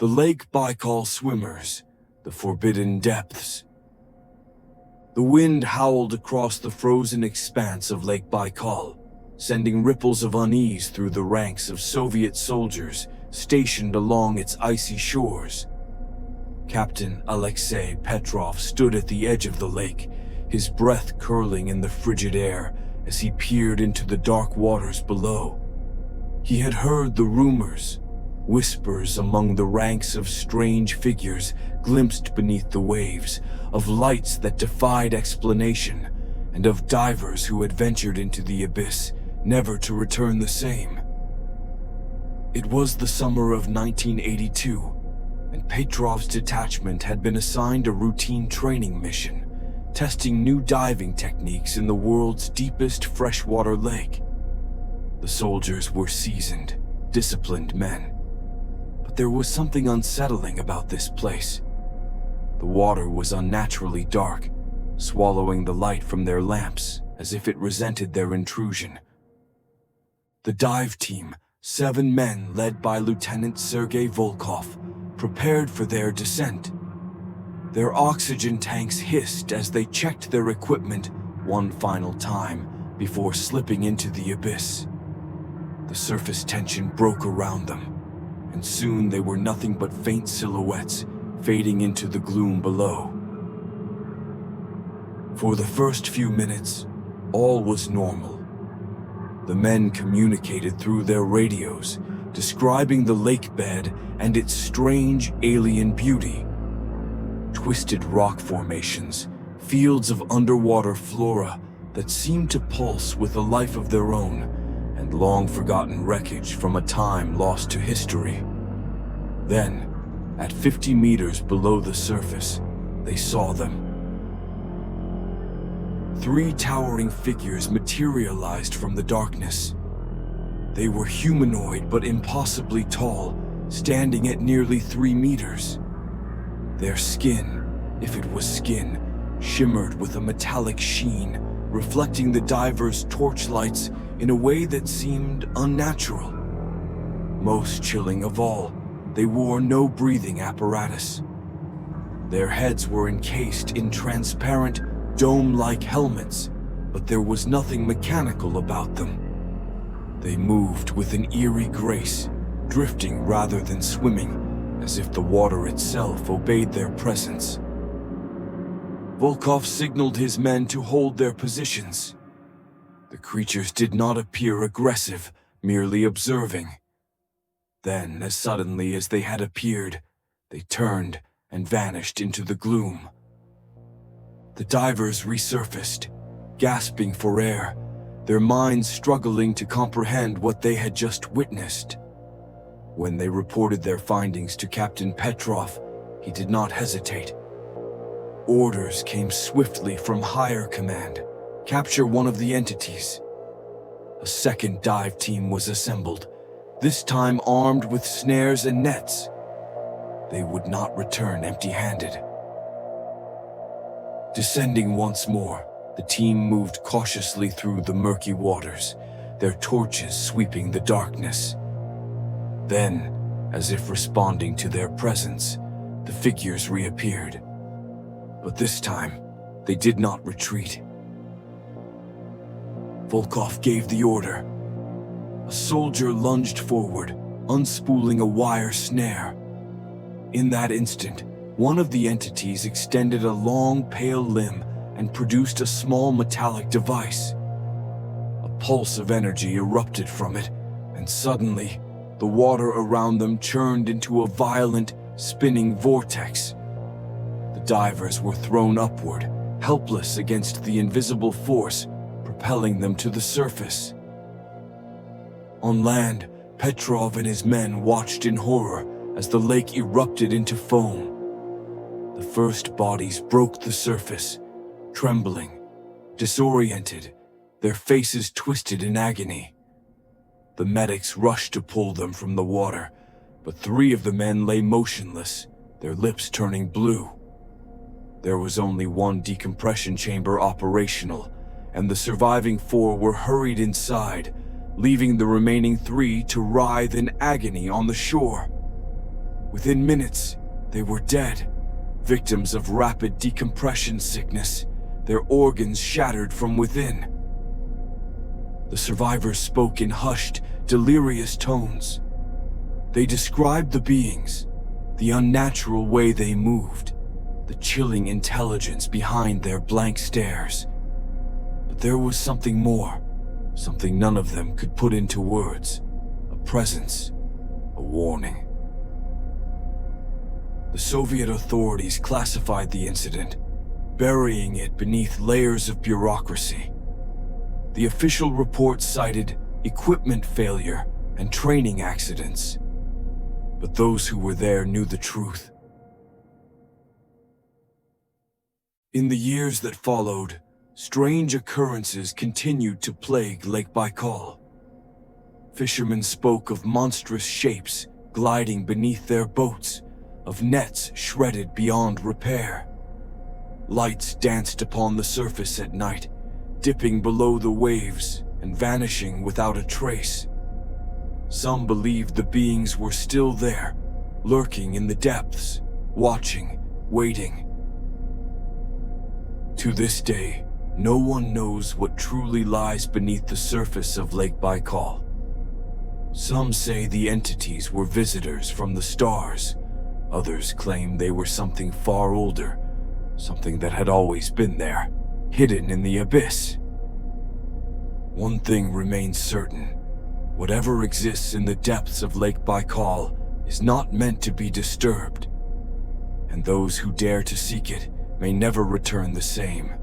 The Lake Baikal swimmers, the forbidden depths. The wind howled across the frozen expanse of Lake Baikal, sending ripples of unease through the ranks of Soviet soldiers stationed along its icy shores. Captain Alexei Petrov stood at the edge of the lake, his breath curling in the frigid air as he peered into the dark waters below. He had heard the rumors, whispers among the ranks of strange figures glimpsed beneath the waves, of lights that defied explanation, and of divers who had ventured into the abyss, never to return the same. It was the summer of 1982, and Petrov's detachment had been assigned a routine training mission, testing new diving techniques in the world's deepest freshwater lake. The soldiers were seasoned, disciplined men. But there was something unsettling about this place. The water was unnaturally dark, swallowing the light from their lamps as if it resented their intrusion. The dive team, 7 men led by Lieutenant Sergei Volkov, prepared for their descent. Their oxygen tanks hissed as they checked their equipment one final time before slipping into the abyss. The surface tension broke around them, and soon they were nothing but faint silhouettes fading into the gloom below. For the first few minutes, all was normal. The men communicated through their radios, describing the lake bed and its strange alien beauty. Twisted rock formations, fields of underwater flora that seemed to pulse with a life of their own, and long-forgotten wreckage from a time lost to history. Then, at 50 meters below the surface, they saw them. 3 towering figures materialized from the darkness. They were humanoid but impossibly tall, standing at nearly 3 meters. Their skin, if it was skin, shimmered with a metallic sheen, reflecting the divers' torchlights in a way that seemed unnatural. Most chilling of all, they wore no breathing apparatus. Their heads were encased in transparent, dome-like helmets, but there was nothing mechanical about them. They moved with an eerie grace, drifting rather than swimming, as if the water itself obeyed their presence. Volkov signaled his men to hold their positions. The creatures did not appear aggressive, merely observing. Then, as suddenly as they had appeared, they turned and vanished into the gloom. The divers resurfaced, gasping for air, their minds struggling to comprehend what they had just witnessed. When they reported their findings to Captain Petrov, he did not hesitate. Orders came swiftly from higher command: capture one of the entities. A second dive team was assembled, this time armed with snares and nets. They would not return empty-handed. Descending once more, the team moved cautiously through the murky waters, their torches sweeping the darkness. Then, as if responding to their presence, the figures reappeared. But this time, they did not retreat. Volkov gave the order. A soldier lunged forward, unspooling a wire snare. In that instant, one of the entities extended a long, pale limb and produced a small metallic device. A pulse of energy erupted from it, and suddenly, the water around them churned into a violent, spinning vortex. The divers were thrown upward, helpless against the invisible force, propelling them to the surface. On land, Petrov and his men watched in horror as the lake erupted into foam. The first bodies broke the surface, trembling, disoriented, their faces twisted in agony. The medics rushed to pull them from the water, but 3 of the men lay motionless, their lips turning blue. There was only one decompression chamber operational, and the surviving 4 were hurried inside, leaving the remaining 3 to writhe in agony on the shore. Within minutes, they were dead, victims of rapid decompression sickness, their organs shattered from within. The survivors spoke in hushed, delirious tones. They described the beings, the unnatural way they moved, the chilling intelligence behind their blank stares. But there was something more, something none of them could put into words. A presence, a warning. The Soviet authorities classified the incident, burying it beneath layers of bureaucracy. The official report cited equipment failure and training accidents. But those who were there knew the truth. In the years that followed, strange occurrences continued to plague Lake Baikal. Fishermen spoke of monstrous shapes gliding beneath their boats, of nets shredded beyond repair. Lights danced upon the surface at night, dipping below the waves and vanishing without a trace. Some believed the beings were still there, lurking in the depths, watching, waiting. To this day, no one knows what truly lies beneath the surface of Lake Baikal. Some say the entities were visitors from the stars. Others claim they were something far older, something that had always been there, hidden in the abyss. One thing remains certain. Whatever exists in the depths of Lake Baikal is not meant to be disturbed, and those who dare to seek it may never return the same.